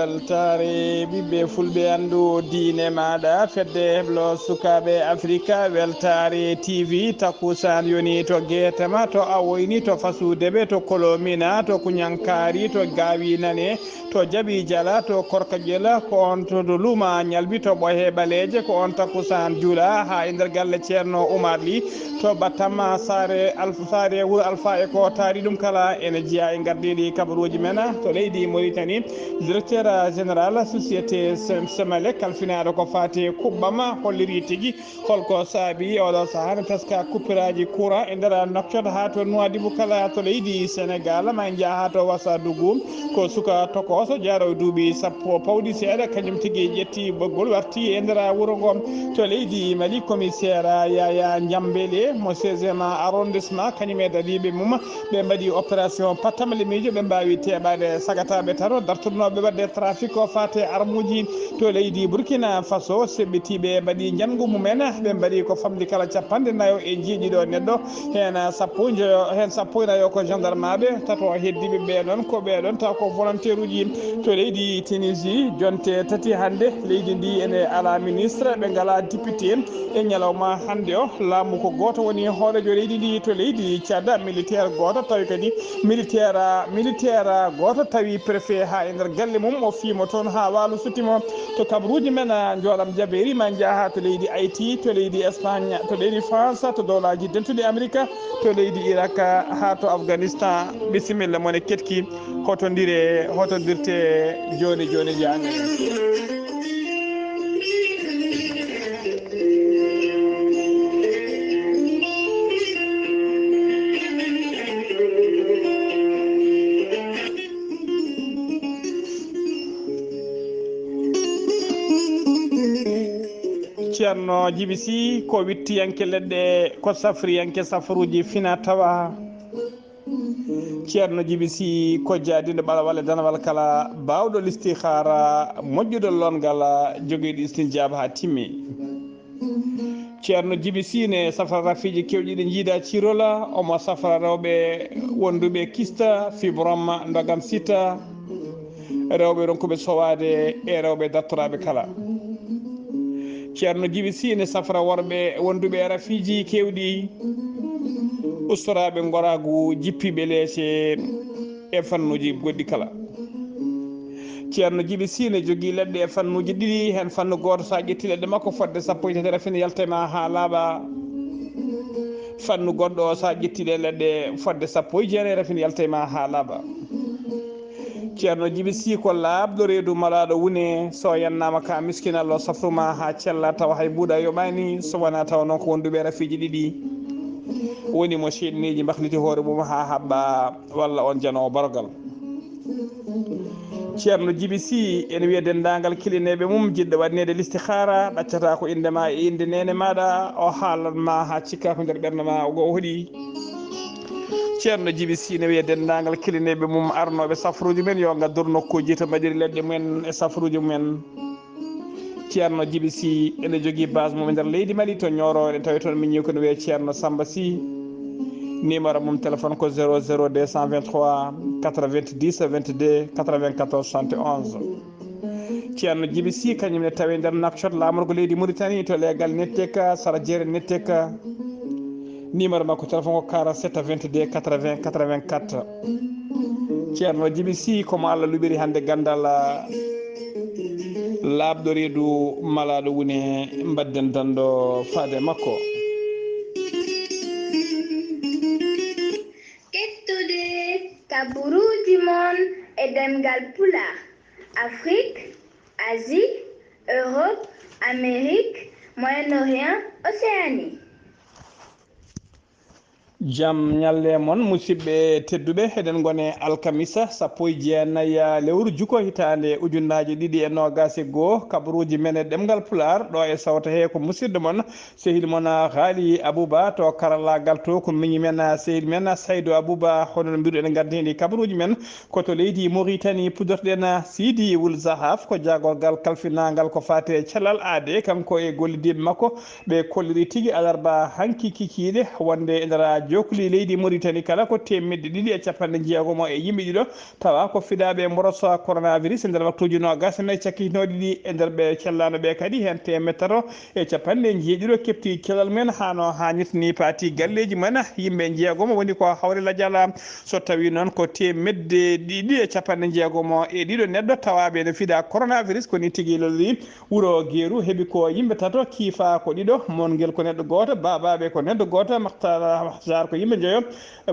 weltare ɓiɓɓe fulɓe andu diine maɗa fedde heblo sukaɓe africa weltare tv takusan yoni to guetema to awoyni to fasudeɓe to kolomina to kuñankari to gawinane to jaaɓi diala to korka ƴela ko on to luma ñalbi to ɓoye ɓaleje ko on takusan juula ha e nder galle ceerno oumar ly to battamma sare sare wuuro alpha e ko taari ɗum kala ene jeeya e gardiɗi kabaruji men to leydi Mauritanie directeur général société Semelec kalfinaɗo ko fati kuɓɓama holliri tigui holko saabi oɗo saaha ne teska coupiraji courant e nder nokcoto ha to Nouadhibou kala to leydi Sénégal ma jaa ha to Wassadougou ko suka tokoso jaaro duuɓi sappo pawɗi seeɗa kañum tigui ƴetti ɓoggol warti e nder wuuro ngo to leydi Mali commissaire Yaya Diambélé mo 16e arrondissement kañum e dadiɓe mum ɓe mbaɗi opération pattamale miijo ɓe mbawi teɓade sagataɓe tan dartonoɓe wadde trafic o fate armuji to leydi Burkina Faso seɓɓitiɓe mbaɗi jangu mumen ɓe mbaɗi ko famdi kala capanɗe nayo e jeeɗiɗo neɗɗo hen sappo e nayo ko gendarmeɓe tato heddiɓe ɓeɗon ko ɓeɗon taw ko volontaire uji to leydi Tunisie jonte tati hande leydi ndi ene ala ministre ɓe ngala député e ñalawma hande o laamu ko goto woni hoorejo leydi ndi to leydi Tchad militaire goto tawi kadi militaire goto tawi préfet ha e nder galle mum o fiimo toon ha waalo sutimo to kabaruji men jooɗam jaaberi ma jaaha to leydi Haïti to leydi Espagne to leydi France to dowlaji dentuɗi Amérique to leydi Irak ha to Afghanistan bisimilla mone ketki hotodirte joni jani ceerno Djiby Sy ko wittiyanke leɗɗe ko safriyanke safaruji fina tawa ceerno Djiby Sy ko jaadiɗo ɓalawal e danawal kala bawɗo listihara moƴƴuɗo longal joguiɗo istinjaba ha timmi ceerno Djiby Sy ne safra rafiji kewɗi ɗi jiida cirola omo safra rewɓe wonduɓe kista fibrome ndogam sita rewɓe ronkuɓe sowade e rewɓe dattoraɓe kala ceerno Djiby Sy ne safra worɓe wonduɓe rafiji kewɗi ustoraɓe goragu jippiɓe leese e fannuji goɗɗi kala ceerno Djiby Sy ne jogui leɗɗe e fannuji ɗiɗi hen fannu goto sa ƴetti leɗɗe makko fodde sappo e tati rafine yaltema ha laaɓa fannu goɗɗo sa ƴettiɗe leɗɗe fodde sappo e jeenayi rafine yaltema ha laaɓa ceerno Djiby Sy ko laabɗo reedu malaɗo wune so yannama ka miskinallo safruma ha cella tawa hay buuɗa yoɓani so wona tawa noon ko wonduɓe rafiji ɗiɗi woni mo seeɗiniji mbahliti hoore mum ha haɓɓa walla on janowo barogal ceerno Djiby Sy ene wiya dendagal kilineɓe mum jiɗɗo waɗnede listihara ɗaccata ko indema e inde nene maɗa o haalanma ha cikka ko nder ɓerde ma o hooɗi ceerno Djiby Sy ne wiya dendagal kilineɓe mum arnoɓe safruji men yo gaddour nokkuji to mbaɗiri leɗɗe mumen e safruji mumen ceerno Djiby Sy ene jogui base mum e nder leydi Mali to Nioro ne tawi toon min ko ne wiye ceerno Samba Sy numéro mum téléphone ko 00 223 90 22 94 71 ceerno Djiby Sy kañum ne tawi nder Nouakchott lamorgo leydi Mauritanie to leegal netteka sara jeere netteka numéro makko téléphone ko 47 22 80 84 ceerno Djiby Sy komo Allah luɓiri hande gandal laabɗo reedu malaɗo wune mbadden dando faade makko kettude kabaruji mon e demgal pulaar Afrique Asie Europe Amérique Moyen-Orient Océanie jaam ñalle moon musidɓe tedduɓe eɗen gone alkamisa sappo e jeenayyi lewru juko hitande ujunnaje ɗiɗi e nogas e goho kabaruji men e ɗemgal pular ɗo e sawta he ko musidɗo moon sehil moon haali Abouba to karallagal to ko miñi men sehil men Saydou Abouba hono mbiɗo eɗen gardini kabaruji men koto leydi Mauritanie pudorɗen Sidi Wul Zahaf ko jagorgal kalfinagal ko fate cellal aade kanko e gollidiɓe makko ɓe kolliri tigui alarba hanki kikiɗe wonde e nder jokli leydi Mauritanie kala ko temedde ɗiɗi e capanɗe jeegomo e yimɓe ɗiɗo tawa ko fidaɓe mboroso coronavirus e nder waktuji nogas nayi cakkitinoɗi ɗi e nder ɓe cellano ɓe kadi hen temedtato e capanɗe jeeɗiɗo kepti kelal men hano hannirta ni paati galleji men yimɓe jeegomo woni ko hawre ladiala so tawi noon ko temedde ɗiɗi e capanɗe jeegomo e ɗiɗo neɗɗo tawaɓe ne fiida coronavirus koni tigui lolli wuuro Guéru heeɓi ko yimɓe tato kiifa ko ɗiɗo Mongel ko neɗɗo goto babaɓe ko neɗɗo goto Makhtar Jar ko yimɓe jeeyo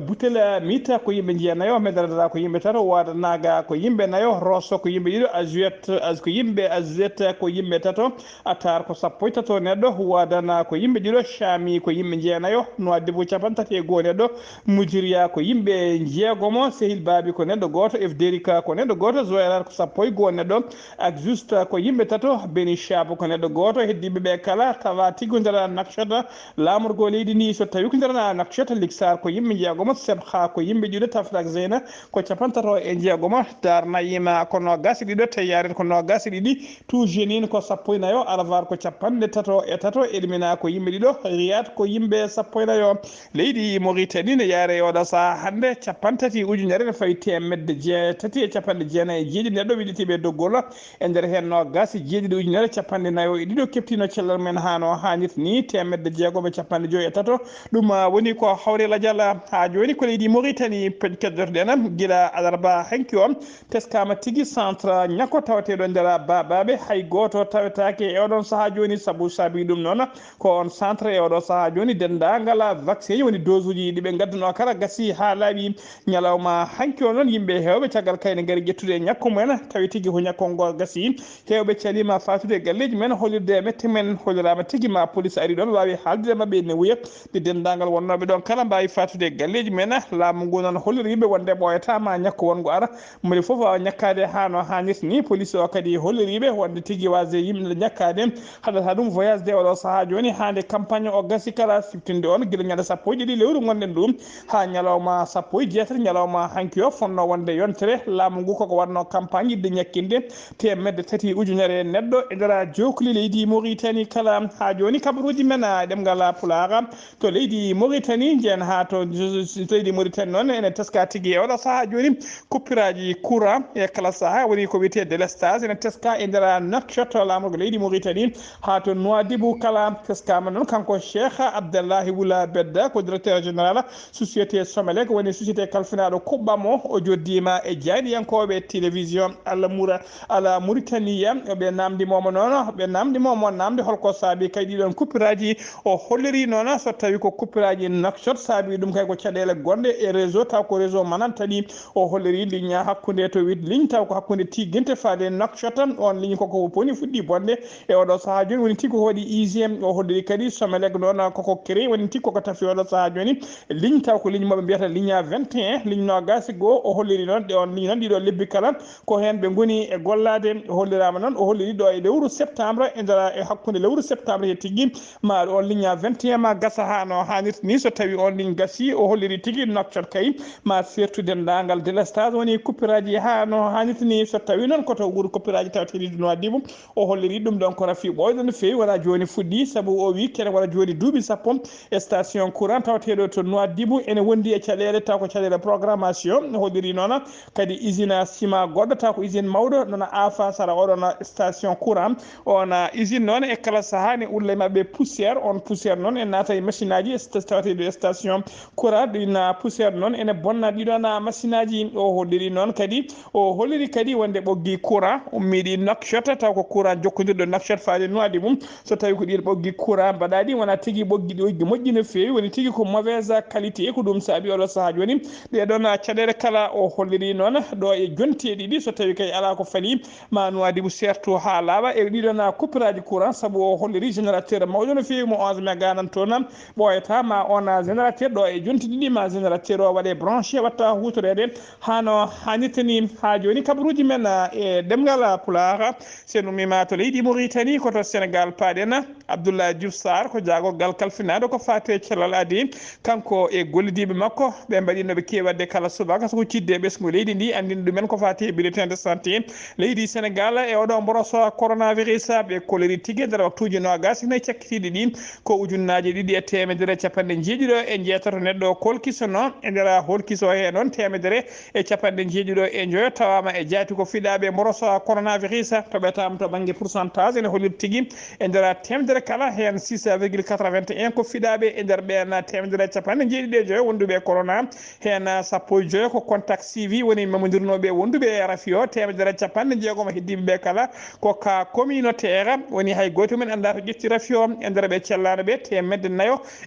Boutela Mita ko yimɓe jeenayo Medradara ko yimɓe tato Wada Naga ko yimɓe nayo Rosso ko yimɓe ɗiɗo Azuet ko yimɓe Azuet ko yimɓe tato Atar ko sappo e tato neɗɗo Wadana ko yimɓe ɗiɗo Chami ko yimɓe jeenayo Nouadhibou capantati e goho neɗɗo Mujiriya ko yimɓe jeegomo Sehil Babi ko neɗɗo goto Efderika ko neɗɗo goto Zoyarat ko sappo e goho neɗɗo ak juste ko yimɓe tato Beni Chabo ko neɗɗo goto heddiɓe ɓe kala tawa tiggo nder Nakchata lamorgo leydi ni so tawi ko nder Nakchata Liksar ko yimɓe jeegomo Sebha ko yimɓe ɗiɗo Tafrak Zeyna ko capantato e jeegomo Dar Nayima ko nogas ɗiɗo Tayyaret ko nogas ɗiɗi Toujenine ko sappo e nayo Alvar ko capanɗe tato e tato Elmina ko yimɓe ɗiɗo Riyad ko yimɓe sappo e nayo leydi Mauritanie ne yaare oɗo saha hande capantati ujunere ne fawi temedde jeetati e capanɗe jeenayyi e jeeɗiɗi neɗɗo wiɗitiɓe doggol e nder hen nogas jeeɗiɗi ujunere capanɗe nayo e ɗiɗo keptino cellal men hano hannirta ni temedde jeegom e capanɗe joyi e tato ɗum woni ko hawre ladial ha joni ko leydi Mauritanie keddorɗen guila alarba hanki o teskama tigui centre ñakko tawateɗo nder babaɓe hay goto tawetake e oɗon saaha joni saabu saabi ɗum noon ko on centre e oɗo saaha joni dendagal vaccin woni dose uji ɗiɓe gadduno kala gasi ha laaɓi ñalawma hanki o noon yimɓe hewɓe caggal kayne gaari ƴettude ñakku mumen tawi tigui ko ñakkol ngol gasi hewɓe calima fatude e galleji men hollirde mette men hollirama tigui ma police ari ɗon wawi haaldude mabɓe ne wuuya nde dendagal wonnoɓe ɗon kala mbawi fatude e galleji men laamu ngu noon holliri yimɓe wonde ɓoyatama ñakku wongo ara moni foof wawa ñakkade hano hannirta ni police o kadi holliriɓe wonde tigui wasde yimɓe ñakkade haɗata ɗum voyage de oɗo saaha joni hande campagne o gasi kala siftinde on guila ñande sappo e ɗiɗi lewru gonɗen ɗum ha ñalawma sappo e jeetati ñalawma hanki o fonno wonde yontere laamu ngu koko wanno campagne yidde ñakkinde temedde tati ujunere neɗɗo e nder jokoli leydi Mauritanie kala ha joni kabaruji men ɗemgal Pulaar to leydi Mauritanie jeen ha to leydi Mauritanie noon ene teska tigui e oɗo saaha joni coupiraji courant e kala saaha woni ko wiyete délestage ene teska e nder Nouakchott lamorgo leydi Mauritanie ha to Nouadhibou kala teskama noon kanko Cheikh Abdallahi Wula Bedda ko directeur général société Somelec woni société kalfinaɗo kuɓɓamo o joddima e jayɗiyankoɓe télévision ala Mauritania ɓe namdimomo noon ɓe namdimomo namde holko saabi kay ɗiɗon coupiraji o holliri noon so tawi ko coupiraji Nouakchott saabi ɗum kay ko caɗele gonɗe e réseau taw ko réseau manan tani o holliri ligne hakkude to wit ligne taw ko hakkude Tiguinte faade Nouakchott on ligne koko boni fuɗɗi bonde e oɗo saaha joni woni tigui ko waɗi IGM o holliri kadi Somelec noon koko créé woni tigui koko tafi oɗo saaha joni ligne taw ko ligne moɓe mbiyata ligne 21 ligne nogas goho o holliri noon ɗe on ligne noon ɗiɗo lebbi kala ko hen ɓe goni e gollade o hollirama noon o holliri ɗo e lewru septembre e nder e hakkude lewru septembre he tigui ma on ligne 21 ma gasa hano hannirta ni so tawi on ligne gasi o holliri tigui Nouakchott kay ma sertu dendagal délestage woni coupiraji hano hannirta ni so tawi noon koto wuuro coupiraji tawateɗi Nouadhibou o holliri ɗum ɗon ko rafi ɓoyɗo no fewi wona joni fuɗɗi saabu o wi kene waɗa joni duuɓi sappo e station courant tawateɗo to Nouadhibou ene wondi e caɗele taw ko caɗele programmation holliri noon kadi usine ciment goɗɗo taw ko usine mawɗo nana afa sara oɗon station courant on usine noon e kala saaha ne ulla mabɓe poussiére on poussiére noon en naata e machine aji tawateɗo station courant ɗin poussiére noon ene bonna ɗiɗon machine aji o holliri noon kadi o holliri kadi wonde ɓoggi courant ummiɗi Nouakchott taw ko courant jokkodirɗo Nouakchott faade Nouadhibou so tawi ko ɗin ɓoggi courant mbaɗaɗi wona tigui ɓoggi ɗi moƴƴi no fewi woni tigui ko mauvaise qualité ko ɗum saabi oɗo saaha joni ɗeɗon caɗele kala o holliri noon ɗo e jonti e ɗiɗi so tawi kay ala ko faali ma Nouadhibou sertu ha laaɓa e ɗiɗon coupiraji courant saabu o holliri générateur mawɗo no fewi mo 11 méga nan toon ɓoyata ma on générateur ɗo e jonti ɗiɗi ma générateur o waɗe branché watta hutorede hano hannirta ni ha joni kabaruji men e ɗemgal Pulaar sen ummima to leydi Mauritanie koto Sénégal paaɗen Abdoulaye Diouf Sarr ko jaagorgal kalfinade ko fate cellal adi kanko e gollidiɓe makko ɓe mbaɗinoɓe kewade kala subaka soko cidde ɓesgu leydi ndi andina ɗumen ko fati bulletin de santé leydi Sénégal e oɗo mboroso coronavirus ɓe koleri tigui nder waktuji nogas nayi cakkitiɗi ɗi ko ujunnaje 250 e jeetato neɗɗo kolkisono e nder holkiso he noon 150 e joyo tawama e jaati ko fiɗaɓe mboroso coronavirus toɓetama to banggue pourcentage ene hollir tigui e nder temedere kala hen 6,81 ko fiɗaɓe e nder ɓen 150 wonduɓe corona hen 15 ko contact suivi woni mamodirnoɓe wonduɓe e rafi o 160 heddiɓeɓe kala ko ka communautaire woni hay goto men anda to ƴetti rafi o e nder ɓe cellano ɓe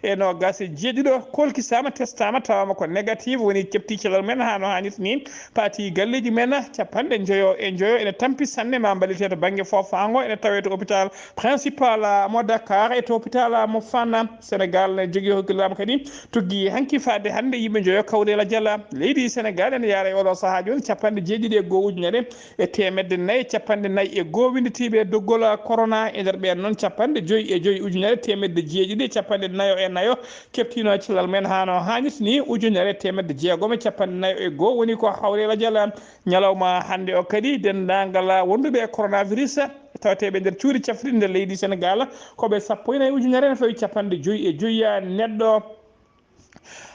109 kolkisama testama tawama ko négative woni kepti cellal men ha no hannirta ni paati galleji men 50 ene tampi sanne ma mballite to banggue fofango ene tawe to hôpital principal mo Dakar e to hôpital mo Fann Sénégal ne jogui hokkilama kadi tugui hanki fade hande yimɓe joyo kawɗela dialla leydi Sénégal ene yaara e oɗo saaha joni 70 ujunere e 440 winditiɓe doggol corona e nder ɓen noon 55 ujunere 749 keptino cellal men hano hannirta ni ujunere 651 woni ko hawrela dialla ñalawma hande o kadi dendagal wonduɓe coronavirus tawateɓe nder cuuɗi cafriɗi nder leydi Sénégal koɓe 14 ujunere ne fawi 55 neɗɗo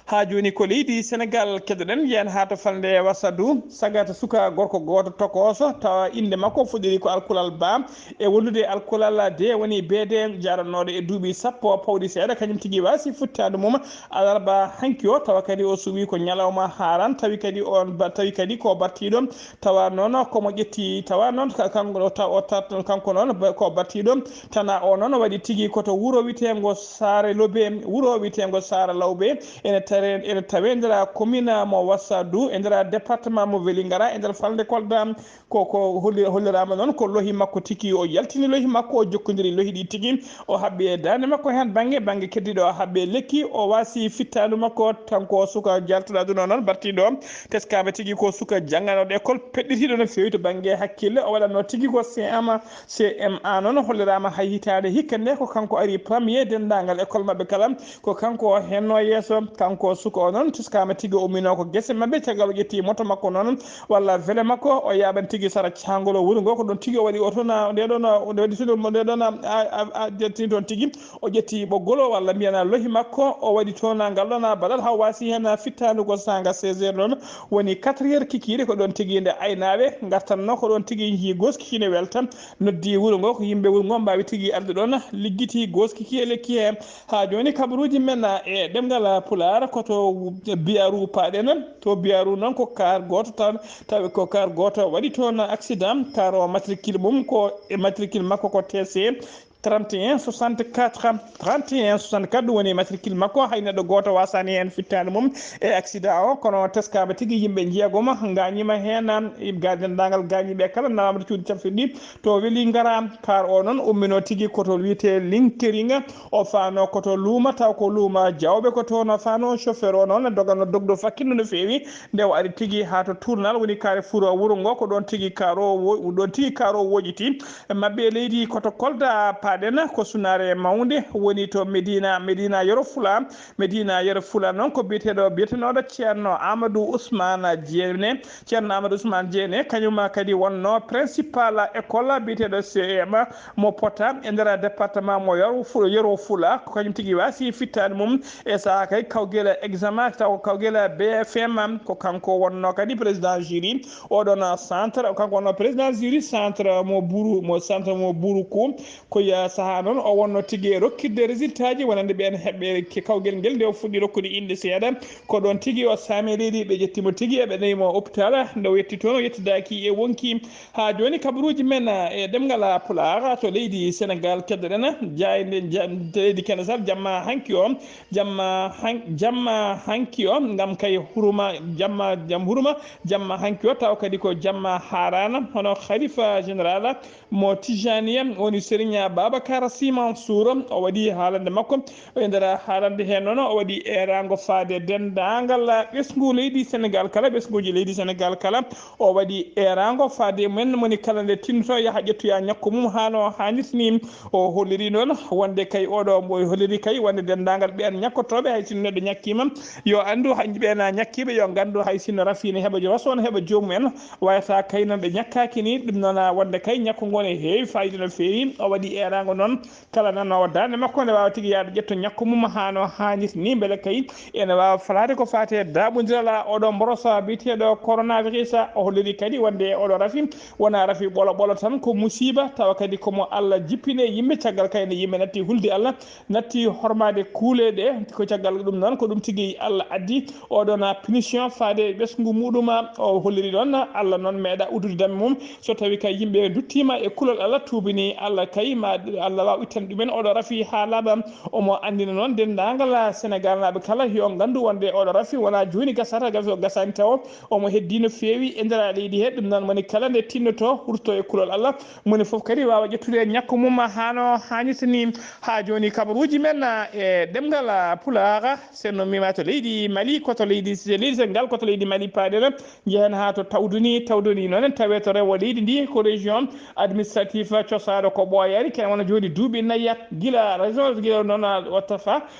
ha joni ko leydi Sénégal keɗoɗen yen ha to falde Wassadou sagata suka gorko goto tokoso tawa inde makko fuɗɗiri ko alkulal bam e wondude alkulal de woni beede jarannoɗo e duuɓi sappo pawɗi seeɗa kañum tigui wasi futtade mum alarba hanki o tawa kadi o suuɓi ko ñalawma haran tawi kadi ko battiɗo tawa noon komo ƴetti tawa noon kanko noon ko battiɗo tana o noon waɗi tigui koto wuuro witego Sare Lobé wuuro witego Sara Lawɓe ene tawe nder commune mo Wassadou e nder département mo Vélingara e nder falde Kolda koko hollirama noon ko lohi makko tiki o yaltini lohi makko o jokkodiri lohi ɗi tigui o habɓe e dande makko hen banggue keddiɗo o habɓe lekki o wasi fittadu makko tanko suka jaltuɗa ɗum noon battiɗo teskama tigui ko suka jangganoɗo école peɗɗitiɗo no fewi to banggue hakkille o waɗanno tigui ko CMA noon hollirama hay hitade hikka nde ko kanko ari premier dendagal école mabɓe kala ko kanko henno yesso kanko suka o noon teskama tigui o ummino ko guese mabɓe caggal o ƴetti moto makko noon walla vele makko o yaɓan tigui sara cangol o wuuro ngo ko ɗon tigui o waɗi o toon jettini toon tigui o ƴetti ɓoggol o walla mbiyana lohi makko o waɗi toon ngal ɗon baɗal ha wasi hen fittandugo sanga 16 heures noon woni 4 heures kikiɗe ko ɗon tigui nde aynaɓe gartanno ko ɗon tigui jii goskiki ne welta noddi wuuro ngo ko yimɓe wuuro ngo mbawi tigui arde ɗon liggiti goskiki e lekki he ha joni kabaruji men e ɗemgal Pulaar koto biyaru paɗen to biyaru noon ko kar goto tawi ko kar goto waɗi toon accident kar o matricule mum ko matricule makko ko TC 31 64 ɗum woni matricule makko hay neɗɗo goto wasani hen fittade mum e accident o kono teskama tigui yimɓe jeegoma gañima hen dendagal gañiɓe kala nawamde cuuɗi cafriɗi to weeli gara kar o noon ummino tigui koto wiyete linkering o fano koto luuma taw ko luuma jawɓe ko toon fano chauffeur o noon dogano dogdo fakkillo no fewi nde o ari tigui ha to tournal woni kare furo wuuro ngo ko ɗon tigui kar o woƴiti mabɓe leydi koto Kolda paɗen ko sunare mawde woni to Medina Yoro Fula noon ko biyetenoɗo ceerno Amadou Ousmane Diéne kañum kadi wonno principal école biyeteɗo CEM mo Pota e nder département mo Yoro Fula ko kañum tigui wasi fittade mum e saaha kay kawguel examen taw kawguel BFM ko kanko wonno kadi président jury oɗon centre kanko wonno président jury centre mo Buruku koya saaha noon o wonno tigui rokkidde résultat ji wonande ɓen heɓɓe kawguel ngel nde o fuɗɗi rokkude inde seeɗa ko ɗon tigui o saami leydi ɓe ƴettimo tigui eɓe nayimo hôpital nde o yetti toon o yettidaki e wonki ha joni kabaruji men e ɗemgal Pulaar to leydi Sénégal keddoɗen leydi Kene Sar jamma hanki o gam kay huruma jamma hanki o taw kadi ko jamma harana hono khalifa général mo Tijaniya woni Serigne Ba Babacar Sy Mansour o waɗi haalande makko e nder haalande hen noon o waɗi erago faade dendagal ɓesgu leydi Sénégal kala ɓesguji leydi Sénégal kala o waɗi erago faade men moni kala nde tinnoto yaaha ƴettoya ñakku mum hano hannirtini o holliri noon wonde kay oɗo mo holliri kay wonde dendagal ɓen ñakkotoɓe hay sinno neɗɗo ñakkima yo andu hanƴi ɓena ñakkiɓe yo gandu hay sinno rafine heeɓa wason heeɓa jomumen wayata kay noon ɓe ñakkaki ni ɗum noon wonde kay ñakku ngon e heewi fayida no feewi o waɗi erago noon kala nanowo dande makko ne wawa tigui yaade ƴetto ñakku mum hano hannirta ni beele kay ene wawa falade ko fate daɓodirala oɗo mborosa biteɗo coronavirus o holliri kadi wonde oɗo rafi wona rafi ɓolo tan ko musiba tawa kadi komo Allah jippine yimɓe caggal kayne yimɓe natti hulde Allah natti hormade kuule ɗe ko caggal ɗum noon ko ɗum tigui Allah addi oɗon punition faade ɓesgu muɗum o holliri noon Allah noon meeɗa uddude dame mum so tawi kay yimɓe duttima e kulol Allah tubini Allah kay ma Allah wawa ittande ɗumen oɗo rafi ha laaɓa omo andina noon dendagal Sénégal naɓe kala yo gandu wonde oɗo rafi wona joni gasata gasani taw omo heddi no feewi e nder leydi he ɗum noon moni kala nde tinnoto hurto e kulol Allah moni foof kadi wawa ƴettude ñakku mum hano hannirtani ha joni kabaruji men e ɗemgal Pulaar senno mima to leydi Mali koto leydi Sénégal koto leydi Mali paaɗen jehen ha to tawduni noon tawe to rewo leydi ndi ko région administratif cosaɗo ko ɓooyani ken wona joni duuɓi nayyi guila région guila noon watta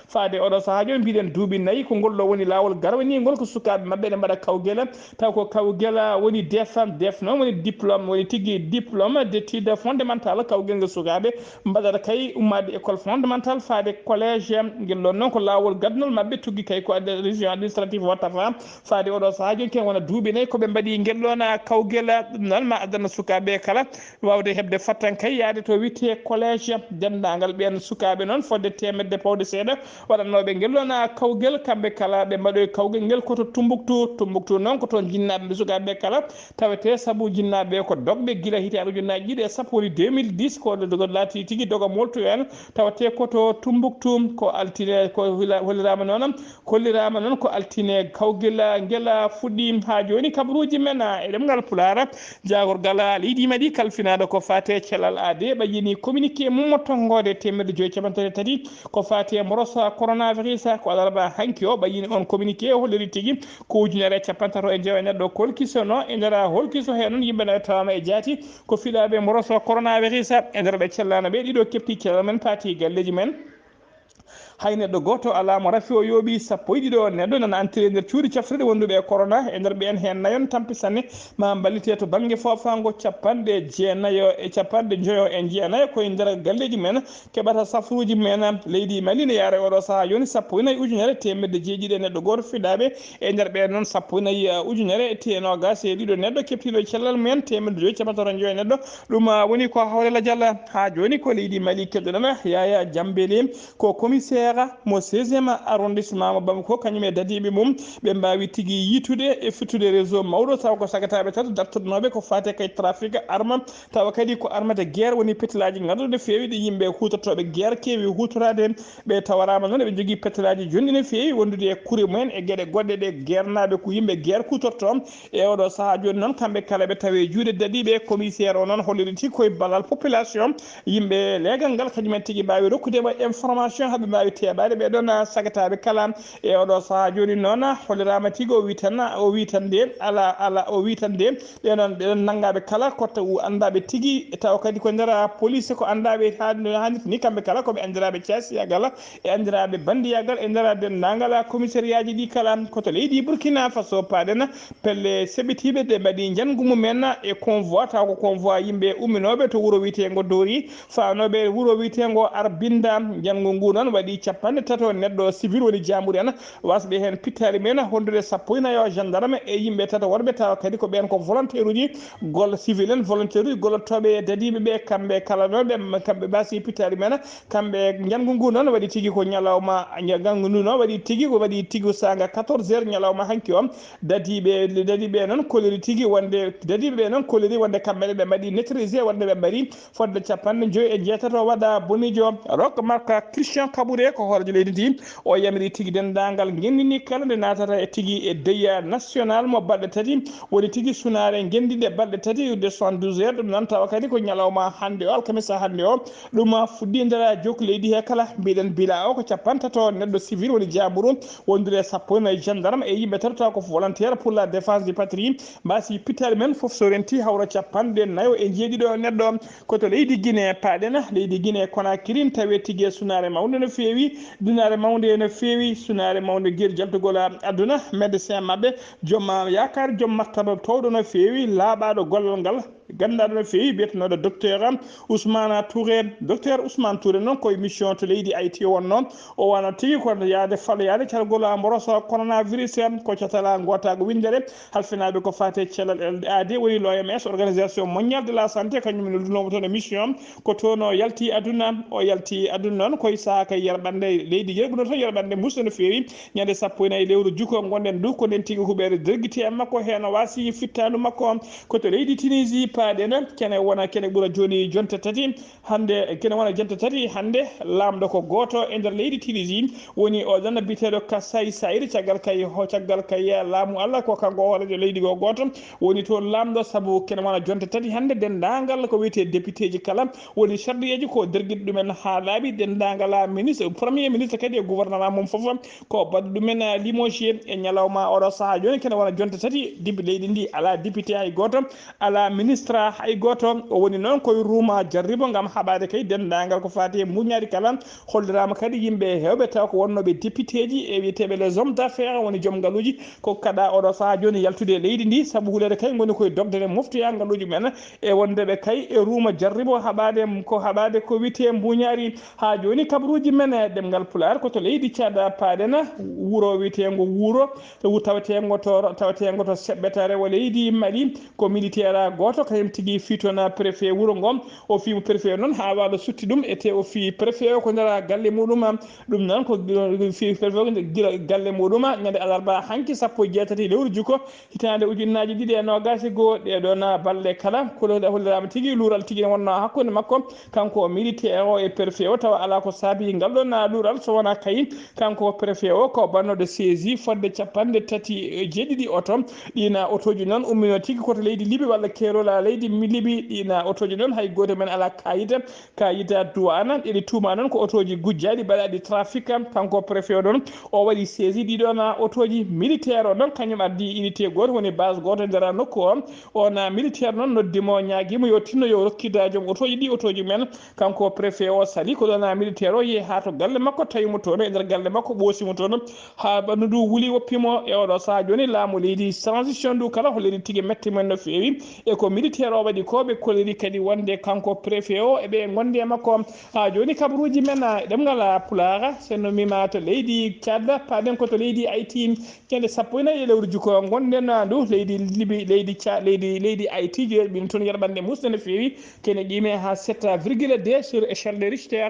faade oɗo saaha joni mbiɗen duuɓi nayyi ko ngol ɗo woni lawol garwani ngol ko sukaɓe mabɓe ne mbaɗa kawguela taw ko kawguela woni def noon woni diplôme woni tigui diplôme d'étude fondamental kawguel ngel sukaɓe mbaɗata kay ummade école fondamentale faade collége guel ɗon noon ko lawol gadnol mabɓe tugui kay ko région administratif watta faade oɗo saaha joni ken wona duuɓi nayyi koɓe mbaɗi guel ɗon kawguel ɗum noon ma addana sukaɓe kala wawde hebde fattan kay yaade to witte collége dendagal ɓen sukaɓe noon fodde temedde pawde seeɗa waɗannoɓe guel ɗon kawguel kamɓe kala ɓe mbaɗoy kawguel ngel koto Tumbuktu noon ko toon jinnaɓe sukaɓe kala tawete saabu jinnaɓe ko dogɓe guila hitaɓe ujunnaji ɗiɗi e sappo woni 2010 ko laati tigui doga moltu en tawate koto Tumbuktu ko altine ko hollirama noon ko altine kawguel ngel fuɗɗi ha joni kabaruji men e ɗemgal Pulaar jagorgal leydi Mali kalfinaɗo ko fate cellal aade ɓayini communiqué mum tongode 593 ko fate mborosa coronavirus ko alarba hanki o ɓayini on communiqué holliri tigui ko ujunere capantato e jeewa neɗɗo kolkisono e nder holkiso he noon yimɓe nawe tawama e jaati ko filaɓe mborosa coronavirus e nder ɓe cellano ɓe ɗiɗo kepti cellal men paati galleji men hay neɗɗo goto ala mo rafi o yooɓi sappo e ɗiɗo neɗɗo nana entiri nder cuuɗi cafrirɗe wonduɓe e corona e nder ɓen hen nayon tampi sanne ma ballite to banggue fofango capanɗe jeenayo e capanɗe joyo e jeenayo koye nder galleji men keɓata safruji men leydi Mali ne yaara oɗo saaha joni sappo e nayyi ujunere temedde jeeɗiɗi e neɗɗo goto fiɗaɓe e nder ɓen noon sappo e nayyi ujunere nogas e ɗiɗo neɗɗo keptiɗo cellal men temedde joyyi capantato joyo e neɗɗo ɗum woni ko hawlela dialla ha joni ko leydi Mali keɗɗoɗen Yaya Jambeli ko commissaire mo 16e arrondissement mo Bamako kañum e dadiɓe mum ɓe mbawi tigui yitude e fittude réseau mawɗo taw ko sagataɓe tato dartoɗnoɓe ko fate kay trafic arme tawa kadi ko arme de guerre woni pételaji ganduɗo no fewi ɗe yimɓe hutortoɓe guerre kewi hutorade ɓe tawarama noon ɓe jogui pételaji jonɗi no fewi wondude e kuure mumen e gueɗe goɗɗe ɗe guerre naɓe ko yimɓe guerre kutorto e oɗo saaha joni noon kamɓe kala ɓe tawi juuɗe dadiɓe commissaire o noon holliri tigui koye ballal population yimɓe leegal ngal kañumen tigui mbawi rokkudema information haaɓe mbawi teɓade ɓeɗon sagataɓe kala e oɗo saaha joni noon hollirama tigui o wi tan de ala o wi tan de ɗeɗon naggaɓe kala kotta andaɓe tigui taw kadi ko nder police ko andaɓe hanniti ni kamɓe kala koɓe andiraɓe caasiyagal e andiraɓe bandiyagal e nder dendagal commissariat ji ɗi kala koto leydi Burkina Faso paɗen pelle seɓɓitiɓe ɗe mbaɗi jangu mumen e convoi taw ko convoi yimɓe umminoɓe to wuuro wiyetego Dori fanoɓe wuuro wiyetego Arbinda jangu ngu noon waɗi capanɗe tato neɗɗo civil woni jamɓuri en wasɓe hen pittari men hondude sappo e nayo gendarme e yimɓe tato wonɓe tawa kadi ko ɓen ko volontaire uji gol civil en volontaire uji gollotoɓe dadiɓe ɓe kamɓe kala noon kamɓe basi pittari men kamɓe jangu ngu noon waɗi tigui ko ñalawma jangu ndu noon waɗi tigui ko waɗi tigui saga 14 heures ñalawma hanki o dadiɓe noon kolori tigui wonde dadiɓe noon kolori wonde kamɓene ɓe mbaɗi maîtrisé wonde ɓe mbaɗi fodde capanɗe joyyi e jeetato waɗa bonijo Roch Marc Christian Kabouré ko hoorjo leydi ndi o yamiri tigi dendagal gendini kala nde natata e tigi e deya national mo balɗe tati woni tigi sunare gendinde balɗe tati de 72 heures ɗum noon tawa kadi ko ñalawma hande o alkamisa hande o ɗum fuɗɗi ndera jokku leydi he kala mbiɗen bila o ko capantato neɗɗo civil woni jambouru wondude 14 gendarme e yimɓe tata ko volontaire pour la défense du patrie mbasi pittade men foof so renti hawra capanɗe nayo e jeeɗiɗo neɗɗo koto leydi Guinée paɗena leydi Guinée Conakry tawi tigi sunare mawde no fewi dunare mawde no fewi sunare mawde gueɗe jaltugol aduna médecin mabɓe joom yakar joom martaba towɗo no fewi laaɓaɗo gollal ngal ganduɗa no fewi biyetenoɗo docteur Ousmane Touré docteur Ousmane Touré noon koye mission to leydi Haïti wonno o wano tigui ko yaade falloyade calgol mboroso coronavirus ko catala gotago windere halfinaɓe ko fate cellal AD woni l'OMS organisation mondiale de la santé kañum noddunomo toon e mission ko toon o yalti aduna noon koye saka yerɓande leydi yerɓuno toon yerɓande musto no fewi ñande 14 lewru jukko gonɗen du ko nden tigui huɓere derguiti e makko heno wasi fittandu makko koto leydi Tunisie paɗena kene wona kene ɓuura joni jonte tati hande kene wona jonte tati hande lamɗo ko goto e nder leydi Tunisie woni o ɗon biteɗo Kassaï Saïd caggal kay laamu Allah ko kanko horejo leydi go goto woni to lamɗo saabu kene wona jonte tati hande dendagal ko wiyete député ji kala woni chardiyeji ko derguiɗe ɗumen ha laaɓi dendagal ministre premier ministre kadi e gouvernement mum foof ko baɗɗo ɗumen limogé e ñalawma oɗo saaha joni kene wona jonte tati dibi leydi ndi ala député hay goto ala ministre hay goto o woni noon koye ruuma jarribo gam haɓade kay dendagal ko fati e muñadi kala holdirama kadi yimɓe hewɓe taw ko wonnoɓe député ji e wiyeteɓe les hommes d'affaires woni joom ngaluji ko kada oɗo saaha joni yaltude leydi ndi saabu hulede kay goni koye dogdere moftoya ngaluji men e wondeɓe kay e ruuma jarribo haɓade ko wiyete mbuñari ha joni kabaruji men e ɗemgal Pulaar koto leydi Tchad paɗena wuuro wiyetego wuuro tawetego to seɓɓetare wo leydi Mali ko militaire goto kayum tigui fitona préfet wuuro ngon o fimo préfet noon ha waɗa sutti ɗum ete o fi préfet o ko ndera galle muɗum ɗum noon ko fi préfet o guila galle muɗum ñande alarba hanki 17 lewru jukko hitande ujunnaji 2021 ɗeɗon balɗe kala hollirama tigui luural tigui ne wonno hakkude makko kanko militaire o e préfet o tawa ala ko saabi ngalɗon luural so wona kayi kanko préfet o ko bannoɗo saisi fodde 37 oto ɗina otoji noon ummino tigui koto leydi Liby walla kerola leydi Liby ɗina otoji noon hay goto men ala kayita douane ɗiɗi tuma noon ko otoji gujjaɗi mbaɗaɗi trafic kanko préfet o ɗon o waɗi saisi ɗiɗon otoji militaire o noon kañum addi unité goto woni base goto nder nokku o on militaire noon noddimo ñaguimo yo tinno yo rokkida joom otoji ɗi otoji men kanko préfet o sali ko ɗon militaire o yeehi ha to galle makko tawimo toon e nder galle makko ɓoosimo toon ha ɓandu ndu wuuli woppimo e oɗo saaha joni laamu leydi transition ndu kala holleri tigui metti men no fewi e ko militaire o waɗi ko ɓe koliri kadi wonde kanko préfet o eɓe gonde makko ha joni kabaruji men ɗemgal Pulaar senno mima to leydi Tchad paɗen koto leydi Haïti ñande 14 lewru jukko gonɗen ndu leydi Liby leydi Haïti ɓin toon yerɓande musde no fewi kene ƴime ha 7,2 sur échelle de Richter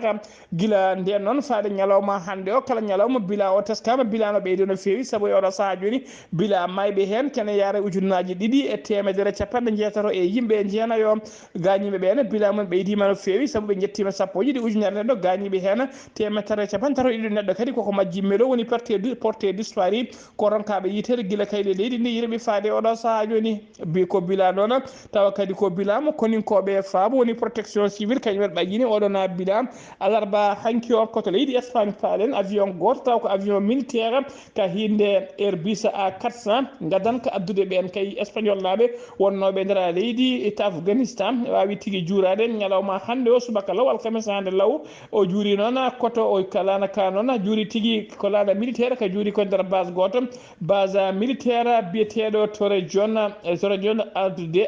guila nden noon faade ñalawma hande o kala ñalawma bila o teskama bila no ɓeyde no fewi saabu e oɗo saaha joni bila mayɓe hen kene yaara ujunnaji 2 e temedere capanɗe jeetato e yimɓe jeenayo gañiɓe ɓene bila mum ɓeydima no fewi saabu ɓe jettima 1 ujunere neɗɗo gañiɓe hen temedere capantato ɗiɗi neɗɗo kadi koko majji melo woni porté d'histoire ko ronkaɓe yitere guila kayɗe leydi ndi yiɗeɓe faade oɗo saaha joni bi ko bila noon tawa kadi ko bilama koninkoɓe faabo woni protection civile kañumen ɓaƴini oɗon bila alarba hanki o koto leydi Espagne faalen avion goto taw ko avion militaire ka hinde Airbus A400 gadan ko addude ɓen kay espagnol naɓe wonnoɓe nder leydi Afghanistan wawi tigui juurade ñalawma hande o subaka law alkamisa hande law o juuri noon koto o kalana ka noon juuri tigui ko laaɗa militaire ka juuri ko nder base goto base militaire biyeteɗo Torre John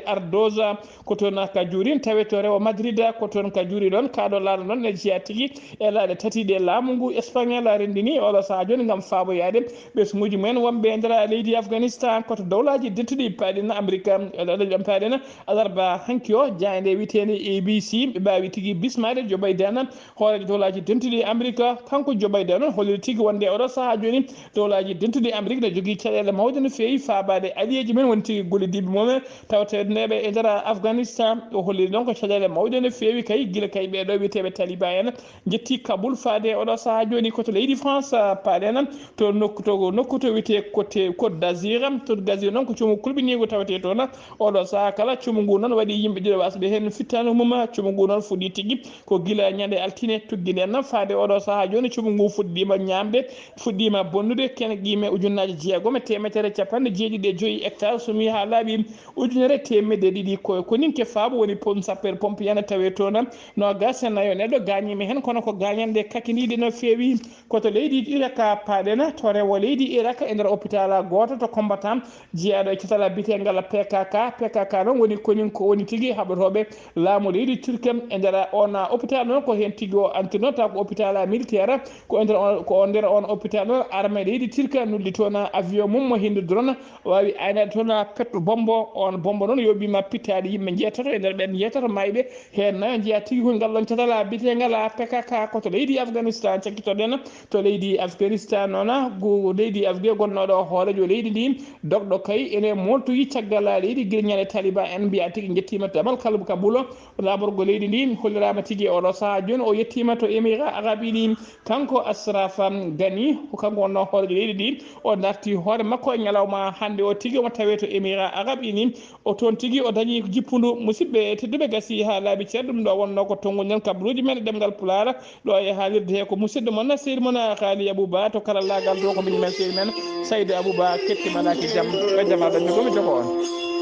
Ardoza ko toon ka juuri tawe to rewo Madrid ko toon ka juuri ɗon kaɗo laaɗa noon ne jeeya tigui e laaɗe tati ɗe laamu ngu Espagne rendini oɗo saaha joni gam faaboyade ɓesguji mumen wonɓe nder leydi Afghanistan koto dowlaji dettuɗi paɗina Amérique paɗina alarba hanki o jayde witende ABC ɓe mbawi tigui bismade Joe Biden hoorejo dowlaji dentuɗi Amérique kanko Joe Biden holliri tigui wonde oɗo saaha joni dowlaji dentuɗi Amérique ne jogui caɗele mawde no fewi fabade alliéji men woni tigui gollidiɓe mumen tawteneɓe e nder Afghanistan o holliri noon ko caɗele mawde no fewi kay guila kay ɓeɗo wiyeteɓe taliban en jetti Kaboul faade oɗo saaha joni koto leydi France paaɗen to nokku to wiyete Côte d'Azur noon ko cuumu kulɓinigo tawete toon oɗo saaha kala cuumu ngu noon waɗi yimɓe ɗiɗo wasɓe hen fittano mum cuumu ngu noon fuɗɗi tigui ko guila ñande altine tugguiɗen faade oɗo saaha joni cuumu ngu fuɗɗima ñamde fuɗɗima bonnude kene qime ujunnaje jeegom e temetere capanɗe jeeɗiɗi hectare somi ha laaɓi ujunere temedde ɗiɗi konin ke faabo woni sapeur pompier ne tawe toon no gasenayo neɗɗo gañima hen kono ko gañande kakiniɗe no fewi koto leydi Irak paaɗen to rewo leydi Irak e nder hôpital goto to combattant jeeyaɗo e catala bitegal PKK noon woni konin ko woni tigui haɓatoɓe laamu leydi Turquie e nder on hôpital noon ko hen tigui o antino taw ko hôpital militaire ko nder on hôpital noon armée leydi Turquie nulli toon avion mum mo hindi drone wawi aynade toon petto bombo on bombo noon yoɓima pittade yimɓe jeetato e nder ɓen jeetato mayɓe hen jeeya tigui ko ngal ɗon catala bitegal PKK koto leydi Afghanistan cakkitoɗen to leydi Afghanistan noon leydi Afghanistan gonnoɗo hoorejo leydi ndi dogɗo kay ene moltoyi caggal leydi guirñane taliban en mbiya tigui jettima damal kalbu Kaboul laborgo leydi ndi hollirama tigui oɗo saaha joni o yettima to Émirats Arabes Unis kanko Ashraf Ghani kanko wonno hoorejo leydi ndi o darti hoore makko e ñalawma hande o tigui omo tawe to Émirats Arabes Unis o toon tigui o dañi jippudu musidɓe tedduɓe gasi ha laaɓi ceerno ɗum ɗo wonno ko tonguel kabaruji men ɗemgal Pulaar ɗo e haalirde he ko musidɗo moon seydi moon Haali Abouba to karallagal to ko min men seydi men Saydou Abouba kettimanaki jaam ko jamaɗo jogomi jogo on